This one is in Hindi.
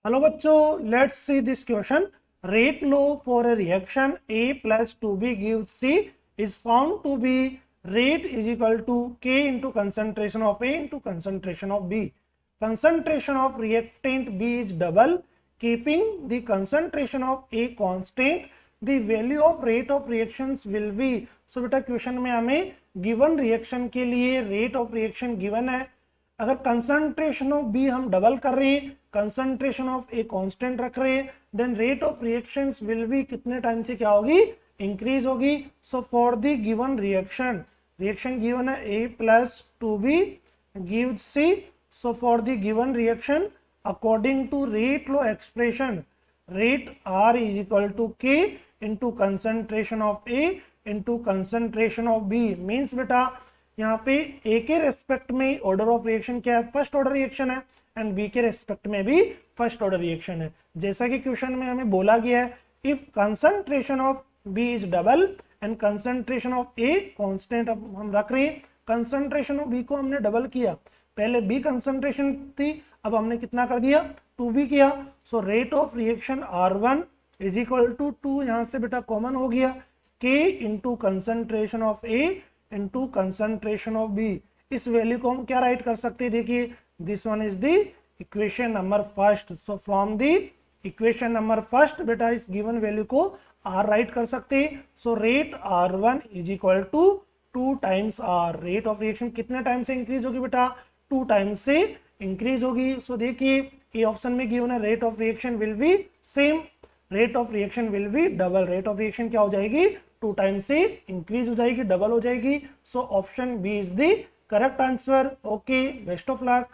हेलो बच्चों, let's see this question. Rate law for a reaction A plus 2B gives C is found to be rate is equal to K into concentration of A into concentration of B. Concentration of reactant B is double, keeping the concentration of A constant. The value of rate of reactions will be. So बेटा क्वेश्चन में हमें गिवन रिएक्शन के लिए रेट ऑफ रिएक्शन गिवन है. अगर कंसंट्रेशन ऑफ बी हम डबल कर रहे हैं, कंसंट्रेशन ऑफ ए कांस्टेंट रख रहे हैं, then rate of reactions will be कितने टाइम से क्या होगी, इंक्रीज होगी. So for the given reaction given है A plus 2b gives C. So for the given reaction according to rate law expression, rate R is equal to K into concentration of A into concentration of B. Means बेटा यहाँ पे ए के रेस्पेक्ट में ऑर्डर ऑफ रिएक्शन क्या है, फर्स्ट ऑर्डर रिएक्शन है, एंड बी के रेस्पेक्ट में भी फर्स्ट ऑर्डर रिएक्शन है. जैसा कि क्वेश्चन में हमें बोला गया है, if concentration of B is double and concentration of A constant. अब हम रख रहे हैं कंसंट्रेशन ऑफ बी को हमने डबल किया, पहले बी कंसंट्रेशन थी, अब हमने कितना कर दिया, 2b किया. So rate of reaction R1 is equal to 2, यहाँ से बेटा कॉमन हो गया, k into concentration of A into concentration of B. इस वैल्यू को हम क्या राइट कर सकते हैं, देखिए this one is the equation number first. So from the equation number first बेटा इस गिवन वैल्यू को आर राइट कर सकते हैं. So rate R1 is equal to 2 times are. Rate of reaction कितने टाइम से इंक्रीज होगी बेटा, 2 टाइम से इंक्रीज होगी. सो देखिए ये ऑप्शन में गिवन है rate of reaction will be same, rate of reaction will be double. Rate of reaction क्या हो जाएगी, 2 टाइम से इंक्रीज हो जाएगी, डबल हो जाएगी. So option B is the correct answer. Okay, best of luck.